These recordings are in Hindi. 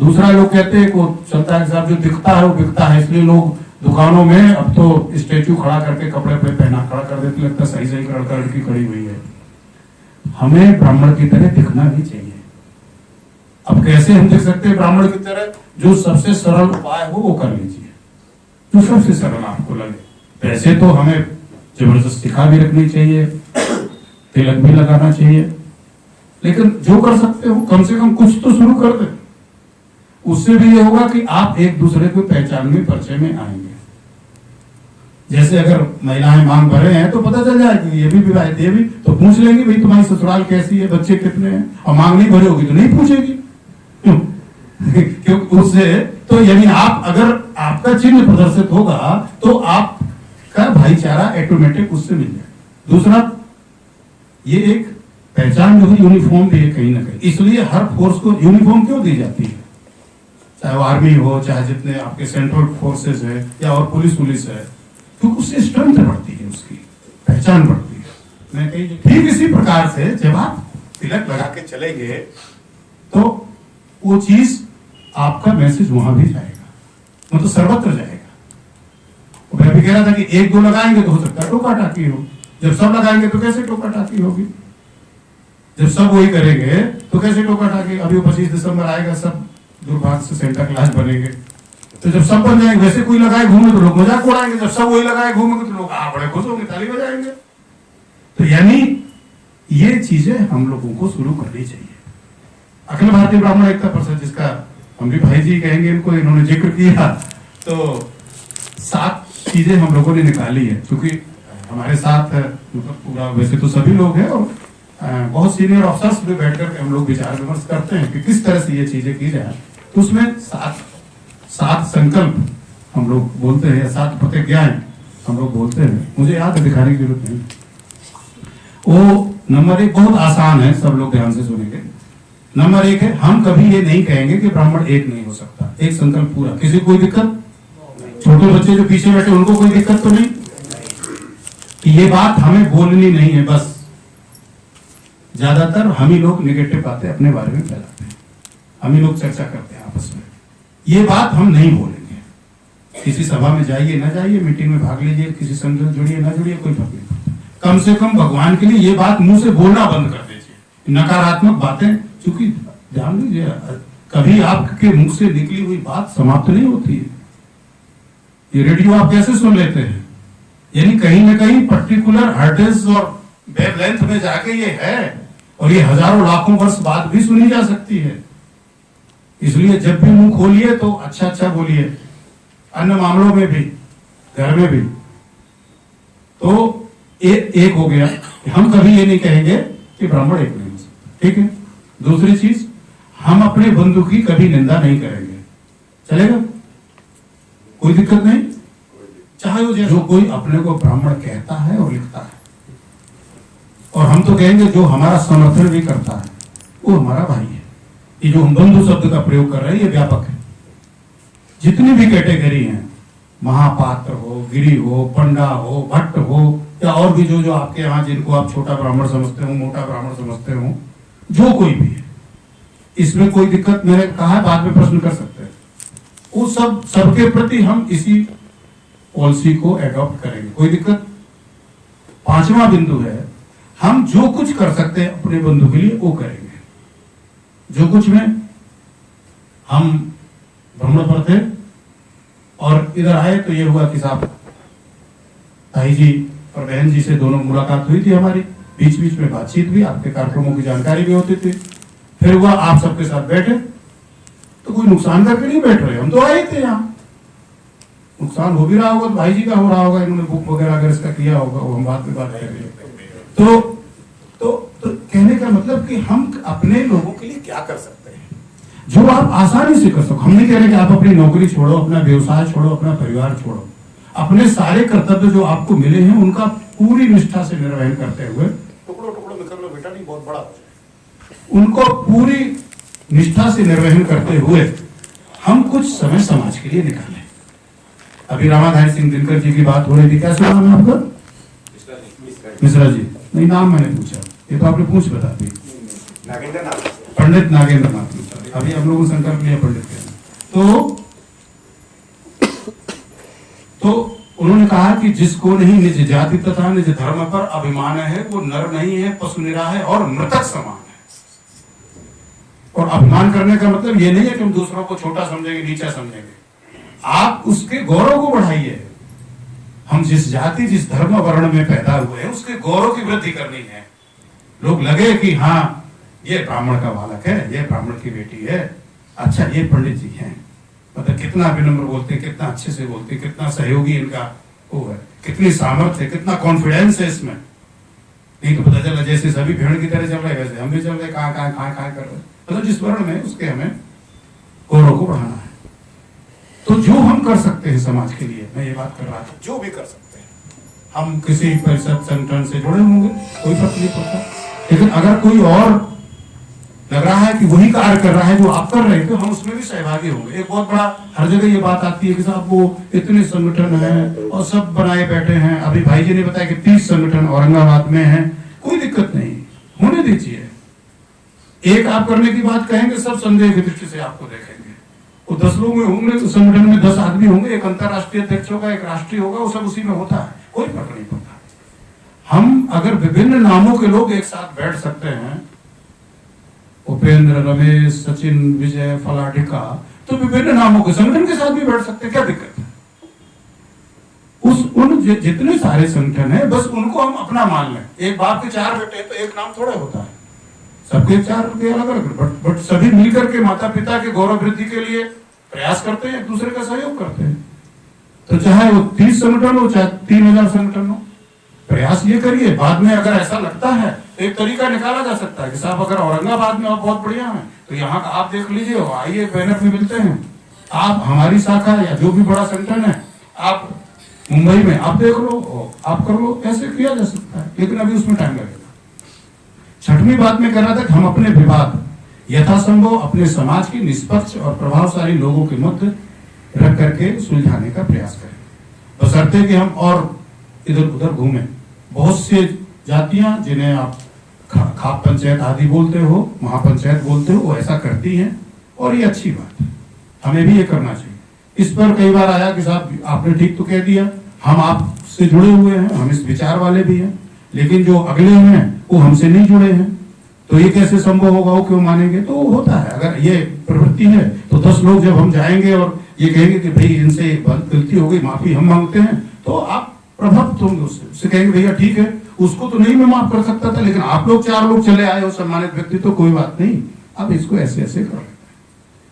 दूसरा लोग कहते हैं को चलता है साहब जो दिखता है वो बिकता है, इसलिए लोग दुकानों में अब तो स्टेचू खड़ा करके कपड़े पे पहना खड़ा कर देते, लगता सही सही लड़का लड़की खड़ी हुई है। हमें ब्राह्मण की तरह दिखना भी चाहिए। अब कैसे हम दिख सकते हैं ब्राह्मण की तरह? जो सबसे सरल उपाय हो वो कर लीजिए, जो सबसे सरल आपको लगे। वैसे तो हमें जबरदस्त सिखा भी रखनी चाहिए, तिलक भी लगाना चाहिए, लेकिन जो कर सकते हो कम से कम कुछ तो शुरू कर दे। उससे भी ये होगा कि आप एक दूसरे को पहचान में परिचय में आएंगे। जैसे अगर महिलाएं मांग भरे हैं तो पता चल जाए कि ये भी विवाहित, ये भी, तो पूछ लेंगे भाई तुम्हारी ससुराल कैसी है, बच्चे कितने हैं। और मांग नहीं भरे होगी तो नहीं पूछेगी, क्यों? क्योंकि उससे तो यानी आप अगर आपका चिन्ह प्रदर्शित होगा तो आपका भाईचारा ऑटोमेटिक उससे मिल जाए। दूसरा, ये एक पहचान जो है यूनिफॉर्म भी है कहीं ना कहीं, इसलिए हर फोर्स को यूनिफॉर्म क्यों दी जाती है, चाहे वो आर्मी हो, चाहे जितने आपके सेंट्रल फोर्सेस है या और पुलिस है, क्योंकि उससे स्ट्रेंथ बढ़ती है, उसकी पहचान बढ़ती है। मैं कहीं ठीक इसी प्रकार से जब आप तिलक लगा के चलेंगे तो वो चीज आपका मैसेज वहां भी जाएगा, मतलब सर्वत्र जाएगा। मैं अभी कह रहा था कि एक दो लगाएंगे तो हो सकता है टोका टाकी हो, जब सब लगाएंगे तो कैसे टोका टाकी होगी? जब सब वही करेंगे तो कैसे टोका टाकी? अभी 25 दिसंबर आएगा, सब दुर्भाग्य से सेंटा क्लास बनेंगे, तो जब सब बन जाएंगे वैसे कोई लगाए घूमे तो लोग मजाक उड़ाएंगे, जब सब वही लगाए घूमेंगे तो लोग बड़े खुश होंगे, ताली बजाएंगे। तो यानी ये चीजें हम लोगों को शुरू करनी चाहिए। अखिल भारतीय ब्राह्मण एकता परिषद, जिसका हम भी भाई जी कहेंगे इनको, इन्होंने जिक्र किया, तो 7 चीजें हम लोगों ने निकाली है। क्योंकि हमारे साथ मतलब पूरा वैसे तो सभी लोग हैं और बहुत सीनियर ऑफिसर्स भी बैठ कर हम लोग विचार विमर्श करते हैं कि किस तरह से ये चीजें की जाए। तो उसमें 7 संकल्प हम लोग बोलते हैं, 7 प्रतिज्ञाएं हम लोग बोलते हैं। मुझे याद है, दिखाने की जरूरत नहीं। वो नंबर 1 बहुत आसान है, सब लोग ध्यान से सुनेंगे। नंबर 1 है, हम कभी ये नहीं कहेंगे कि ब्राह्मण एक नहीं हो सकता। एक संकल्प पूरा, किसी कोई दिक्कत? छोटे बच्चे जो पीछे बैठे उनको कोई दिक्कत तो नहीं? कि ये बात हमें बोलनी नहीं है। बस ज्यादातर हम ही लोग निगेटिव बातें अपने बारे में फैलाते हैं, हम ही लोग चर्चा करते हैं आपस में। ये बात हम नहीं बोलेंगे। किसी सभा में जाइए ना जाइए, मीटिंग में भाग लीजिए, किसी संगठन जुड़िए ना जुड़िए, कोई फर्क नहीं पड़ता। कम से कम भगवान के लिए ये बात मुंह से बोलना बंद कर दीजिए। नकारात्मक बातें, क्योंकि ध्यान दीजिए, कभी आपके मुंह से निकली हुई बात समाप्त नहीं होती है। ये रेडियो आप कैसे सुन लेते हैं? यानी कहीं ना कहीं पर्टिकुलर हर्ट्ज और वेवलेंथ में जाके ये है, और ये हजारों लाखों वर्ष बाद भी सुनी जा सकती है। इसलिए जब भी मुंह खोलिए तो अच्छा अच्छा बोलिए, अन्य मामलों में भी, घर में भी। तो एक हो गया, हम कभी ये नहीं कहेंगे कि ब्राह्मण एक नहीं हो सकता, ठीक है। दूसरी चीज, हम अपने बंधु की कभी निंदा नहीं करेंगे, चलेगा? कोई दिक्कत नहीं, चाहे वो जो कोई अपने को ब्राह्मण कहता है और लिखता है। और हम तो कहेंगे जो हमारा समर्थन भी करता है वो हमारा भाई है। ये जो हम बंधु शब्द का प्रयोग कर रहे हैं ये व्यापक है। जितनी भी कैटेगरी हैं, महापात्र हो, गिरी हो, पंडा हो, भट्ट हो, या और भी जो आपके यहाँ जिनको आप छोटा ब्राह्मण समझते हो, मोटा ब्राह्मण समझते हो, जो कोई भी है, इसमें कोई दिक्कत, मैंने कहा बाद में प्रश्न कर सकते हैं। वो सबके प्रति हम इसी पॉलिसी को एडॉप्ट करेंगे, कोई दिक्कत। 5वां बिंदु है, हम जो कुछ कर सकते हैं अपने बंधु के लिए वो करेंगे। जो कुछ में हम भ्रमण पर थे और इधर आए तो ये हुआ कि साहब ताई जी और बहन जी से दोनों मुलाकात हुई थी हमारी, बीच बीच में बातचीत हुई, आपके कार्यक्रमों की जानकारी भी होती थी। फिर हुआ आप सबके साथ बैठे, तो कोई नुकसान करके नहीं बैठ रहे, हम तो आए थे यहाँ। नुकसान हो भी रहा होगा तो भाई जी का हो रहा होगा, इन्होंने बुक वगैरह अगर इसका किया होगा, वो हम बाद में बात करेंगे। तो कहने का मतलब कि हम अपने लोगों के लिए क्या कर सकते हैं जो आप आसानी से कर सको। हम नहीं कह रहे कि आप अपनी नौकरी छोड़ो, अपना व्यवसाय छोड़ो, अपना परिवार छोड़ो, अपने सारे कर्तव्य जो आपको मिले हैं उनका पूरी निष्ठा से निर्वहन करते हुए, टुकड़ों टुकड़ों में कर लो बेटा, नहीं बहुत बड़ा हो जाए, उनको पूरी निष्ठा से निर्वहन करते हुए हम कुछ समय समाज के लिए निकालें। अभी रामाधारी सिंह दिनकर जी की बात हो रही थी, क्या सुना मैं आपका? मिश्रा जी, नहीं नाम मैंने पूछा, ये तो आपने पूछ बता दी। पंडित नागेंद्र नाथ। अभी हम लोगों ने संकल्प लिया पंडित तो उन्होंने कहा कि जिसको नहीं निज जाति तथा निज धर्म पर अभिमान है वो नर नहीं है, पशु निरा है और मृतक समान है। और अभिमान करने का मतलब ये नहीं है कि हम दूसरों को छोटा समझेंगे, नीचा समझेंगे। आप उसके गौरव को बढ़ाइए। हम जिस जाति जिस धर्म वर्ण में पैदा हुए हैं उसके गौरव की वृद्धि करनी है। लोग लगे कि हाँ ये ब्राह्मण का बालक है, ये ब्राह्मण की बेटी है, अच्छा ये पंडित जी हैं, मतलब कितना विनम्र बोलते, कितना अच्छे से बोलते, कितना सहयोगी इनका वो है, कितनी सामर्थ्य है, कितना कॉन्फिडेंस है इसमें। नहीं तो पता चला जैसे सभी भेड़ की तरह चल रहे वैसे हम भी चल रहे, कहाँ कर रहे। मतलब जिस वर्ण में उसके हमें गौरव को बढ़ाना है। तो जो हम कर सकते हैं समाज के लिए, मैं ये बात कर रहा था, जो भी कर सकते हैं, हम किसी परिषद संगठन से जुड़े होंगे, कोई फर्क नहीं पड़ता। लेकिन अगर कोई और लग रहा है कि वही कार्य कर रहा है जो आप कर रहे हैं, तो हम उसमें भी सहभागी होंगे। एक बहुत बड़ा हर जगह ये बात आती है कि साहब वो इतने संगठन हैं और सब बनाए बैठे हैं। अभी भाई जी ने बताया कि 30 संगठन औरंगाबाद में हैं। कोई दिक्कत नहीं, होने दीजिए। एक आप करने की बात कहेंगे, सब संदेह की दृष्टि से आपको देखेंगे। वो 10 लोग में होंगे तो संगठन में 10 आदमी होंगे, एक अंतरराष्ट्रीय अध्यक्ष होगा, एक राष्ट्रीय होगा, वो सब उसी में होता है, कोई फर्क नहीं पड़ता। हम अगर विभिन्न नामों के लोग एक साथ बैठ सकते हैं, उपेंद्र, रमेश, सचिन, विजय, फलाटिका, तो विभिन्न नामों के संगठन के साथ भी बैठ सकते हैं, क्या दिक्कत है? उन जितने सारे संगठन है बस उनको हम अपना मान लें। एक बाप के 4 बेटे तो एक नाम थोड़ा होता है, सबके 4 अलग अलग, बट सभी मिलकर के माता पिता के गौरव वृद्धि के लिए प्रयास करते हैं, एक दूसरे का सहयोग करते हैं। तो चाहे वो 30 संगठन हो, चाहे 3000 संगठन हो, प्रयास ये करिए। बाद में अगर ऐसा लगता है तो एक तरीका निकाला जा सकता है कि साहब अगर औरंगाबाद में आप बहुत बढ़िया हैं तो यहाँ का आप देख लीजिए, आइए बैनर में मिलते हैं, आप हमारी शाखा या जो भी बड़ा संगठन है आप मुंबई में आप देख लो, आप कर लो, ऐसे किया जा सकता है। लेकिन अभी उसमें टाइम लगेगा। 6वीं बात में कह रहा था कि हम अपने विवाद यथासंभव अपने समाज के निष्पक्ष और प्रभावशाली लोगों के मध्य रख करके सुलझाने का प्रयास करें, बशर्ते कि हम और इधर उधर घूमें। बहुत से जातियां जिन्हें आप खाप पंचायत आदि बोलते हो, महापंचायत बोलते हो, वो ऐसा करती हैं और ये अच्छी बात है, हमें भी ये करना चाहिए। इस पर कई बार आया कि साहब आपने ठीक तो कह दिया, हम आपसे जुड़े हुए हैं, हम इस विचार वाले भी हैं, लेकिन जो अगले हैं वो हमसे नहीं जुड़े हैं, तो ये कैसे संभव होगा, वो क्यों मानेंगे? तो होता है, अगर ये प्रवृत्ति है तो 10 लोग जब हम जाएंगे और ये कहेंगे कि भाई इनसे गलती हो गई, माफी हम मांगते हैं, तो आप प्रभावित होंगे उससे कहेंगे भैया ठीक है, उसको तो नहीं मैं माफ कर सकता था, लेकिन आप लोग 4 लोग चले आए हो सम्मानित व्यक्ति, तो कोई बात नहीं, अब इसको ऐसे ऐसे कर लेते हैं,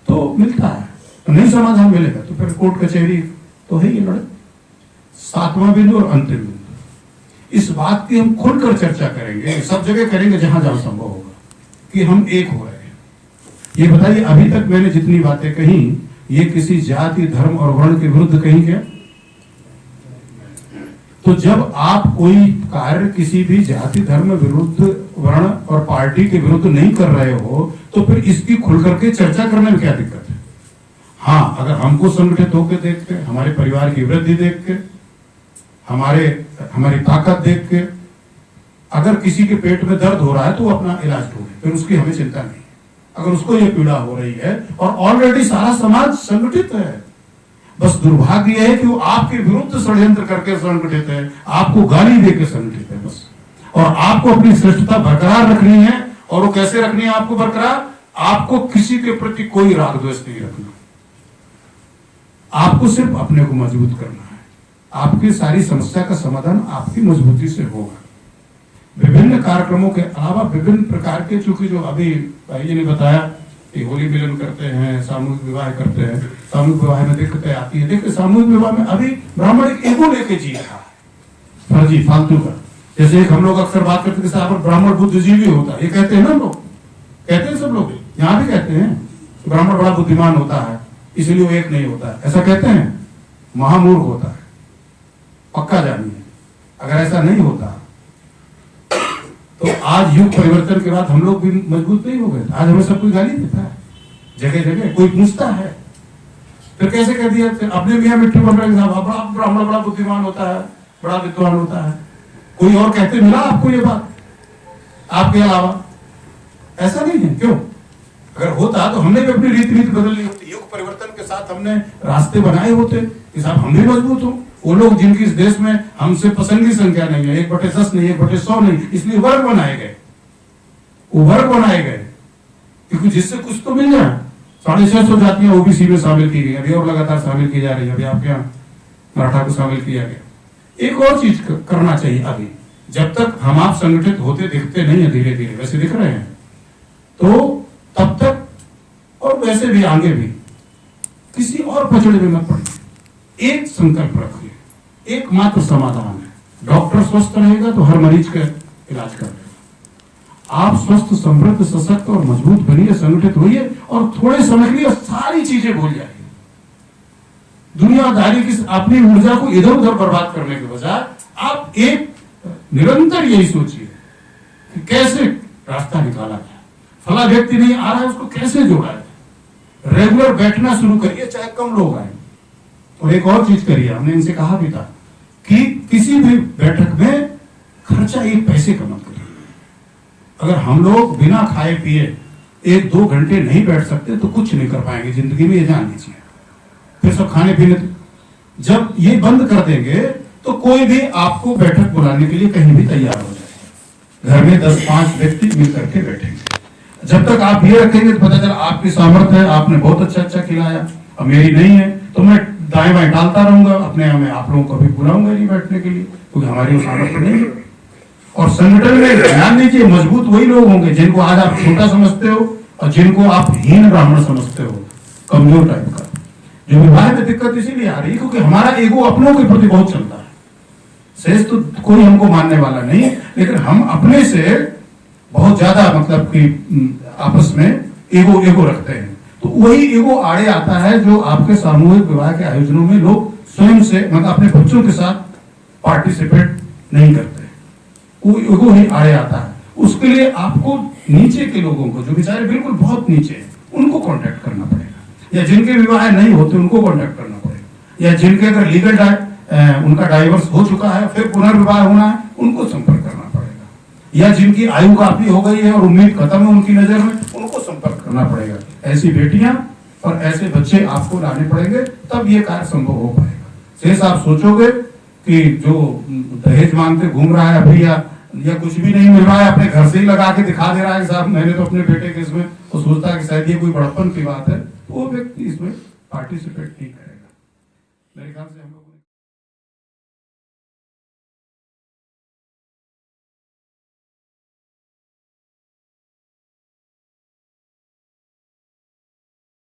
तो मिलता है। तो नहीं समाधान मिलेगा तो फिर कोर्ट कचहरी तो है ये लड़े। 7वां बिंदु और अंतिम बिंदु, इस बात की हम खुलकर चर्चा करेंगे, सब जगह करेंगे जहां जहां संभव होगा, कि हम एक हो रहे हैं। ये बताइए अभी तक मैंने जितनी बातें कही, ये किसी जाति धर्म और वर्ण के विरुद्ध कही क्या? तो जब आप कोई कार्य किसी भी जाति धर्म विरुद्ध वर्ण और पार्टी के विरुद्ध नहीं कर रहे हो, तो फिर इसकी खुल करके चर्चा करने में क्या दिक्कत है? हाँ, अगर हमको संगठित होकर देख के, हमारे परिवार की वृद्धि देख के, हमारी ताकत देख के, अगर किसी के पेट में दर्द हो रहा है तो वो अपना इलाज ढूंढे, फिर उसकी हमें चिंता नहीं। अगर उसको ये पीड़ा हो रही है और ऑलरेडी सारा समाज संगठित है, बस दुर्भाग्य है कि वो आपके विरुद्ध षड्यंत्र करके संगठित है, आपको गाली देकर संगठित है बस। और आपको अपनी श्रेष्ठता बरकरार रखनी है, और वो कैसे रखनी है आपको बरकरार? आपको किसी के प्रति कोई राग द्वेष नहीं रखना, आपको सिर्फ अपने को मजबूत करना है। आपकी सारी समस्या का समाधान आपकी मजबूती से होगा। विभिन्न कार्यक्रमों के अलावा विभिन्न प्रकार के, चूंकि जो अभी भाई जी ने बताया कि होली मिलन करते हैं, सामूहिक विवाह करते हैं, सामूहिक विवाह में दिक्कतें आती है। देखिए सामूहिक विवाह में अभी ब्राह्मण एक ईगो लेके जी रहा है, फर्जी फालतू का। जैसे एक हम लोग अक्सर बात करते हैं ब्राह्मण बुद्धिजीवी होता है, ये कहते हैं ना लोग, कहते हैं सब लोग, यहाँ भी कहते हैं ब्राह्मण बड़ा बुद्धिमान होता है इसलिए वो एक नहीं होता है, ऐसा कहते हैं। महामूर्ख होता है, पक्का जानिए। अगर ऐसा नहीं होता तो आज युग परिवर्तन के बाद हम लोग भी मजबूत नहीं हो गए। आज हमें सब कोई गाली देता है, जगह जगह कोई पूछता है, फिर कैसे कह दिया? फिर अपने मियाँ मिट्टी बन रहे हैं, ब्राह्मण बड़ा बुद्धिमान होता है, बड़ा विद्वान होता है। कोई और कहते मिला आपको ये बात आपके अलावा? ऐसा नहीं है। क्यों? अगर होता तो हमने भी अपनी रीति नीति बदल ली होती। युग परिवर्तन के साथ हमने रास्ते बनाए होते कि साहब हम भी मजबूत हो। वो लोग जिनकी इस देश में हमसे पसंद की संख्या नहीं है, 1/10 नहीं, 1/100 नहीं, इसलिए वर्ग बनाए गए। वो वर्ग बनाए गए क्योंकि जिससे कुछ तो मिल जाए। 650 जातियां ओबीसी में शामिल की गई, अभी और लगातार शामिल की जा रही है। अभी आपके यहाँ मराठा को शामिल किया गया। एक और चीज करना चाहिए अभी, जब तक हम आप संगठित होते दिखते नहीं है, धीरे धीरे वैसे दिख रहे हैं, तो तब तक और वैसे भी आगे भी किसी और पचड़े में मत पड़िए। एक संकल्प रखिए, एकमात्र समाधान है। डॉक्टर स्वस्थ रहेगा तो हर मरीज का इलाज कर देगा। आप स्वस्थ, समृद्ध, सशक्त और मजबूत बनिए, संगठित होइए और थोड़े समय के लिए सारी चीजें भूल जाइए। दुनियादारी की अपनी ऊर्जा को इधर उधर बर्बाद करने के बजाय आप एक निरंतर यही सोचिए कि कैसे रास्ता निकाला जाए। फला व्यक्ति नहीं आ रहा है, उसको कैसे जोड़ा जाए। रेगुलर बैठना शुरू करिए, चाहे कम लोग आए। और एक और चीज करिए, हमने इनसे कहा भी था कि किसी भी बैठक में खर्चा 1 पैसे का मत करिए। अगर हम लोग बिना खाए पिए 1-2 घंटे नहीं बैठ सकते तो कुछ नहीं कर पाएंगे जिंदगी में, ये जान लीजिए। फिर सब खाने पीने, जब ये बंद कर देंगे तो कोई भी आपको बैठक बुलाने के लिए कहीं भी तैयार हो जाएगा। घर में 10-5 व्यक्ति मिल करके बैठेंगे। जब तक आप ये रखेंगे तो पता चला आपकी सामर्थ्य है, आपने बहुत अच्छा खिलाया, अब मेरी नहीं है तो मैं दाएं बाएं डालता रहूंगा, अपने आप में आप लोगों को भी बुलाऊंगा नहीं बैठने के लिए, क्योंकि हमारी वो सामर्थ्य नहीं है। और संगठन में ध्यान दीजिए, मजबूत वही लोग होंगे जिनको आज आप छोटा समझते हो और जिनको आप हीन ब्राह्मण समझते हो, कमजोर टाइप का। जो विवाह में दिक्कत इसीलिए आ रही है क्योंकि हमारा ईगो अपनों के प्रति बहुत चलता है। शेष तो कोई हमको मानने वाला नहीं है, लेकिन हम अपने से बहुत ज्यादा मतलब कि आपस में ईगो रखते हैं। तो वही ईगो आड़े आता है जो आपके सामूहिक विवाह के आयोजनों में लोग स्वयं से मतलब अपने बच्चों के साथ पार्टिसिपेट नहीं करते। वो ईगो ही आड़े आता है। उसके लिए आपको नीचे के लोगों को, जो बेचारे बिल्कुल बहुत नीचे हैं, उनको कांटेक्ट करना पड़ेगा, या जिनके विवाह नहीं होते उनको कांटेक्ट करना पड़ेगा, या जिनके अगर लीगल उनका डाइवर्स हो चुका है फिर पुनर्विवाह होना है, उनको संपर्क करना पड़ेगा, या जिनकी आयु काफी हो गई है और उम्मीद खत्म है उनकी नजर में, उनको संपर्क करना पड़ेगा। ऐसी बेटियां और ऐसे बच्चे आपको लाने पड़ेंगे, तब ये कार्य संभव हो पाएगा। शेष आप सोचोगे कि जो दहेज मांगते घूम रहा है अभी या कुछ भी नहीं मिल रहा है, अपने घर से ही लगा के दिखा दे रहा है कि साहब मैंने तो अपने बेटे के इसमें, तो सोचता है कि शायद ये कोई बड़प्पन की बात है, तो वो व्यक्ति इसमें पार्टिसिपेट नहीं करेगा। मेरे ख्याल से हम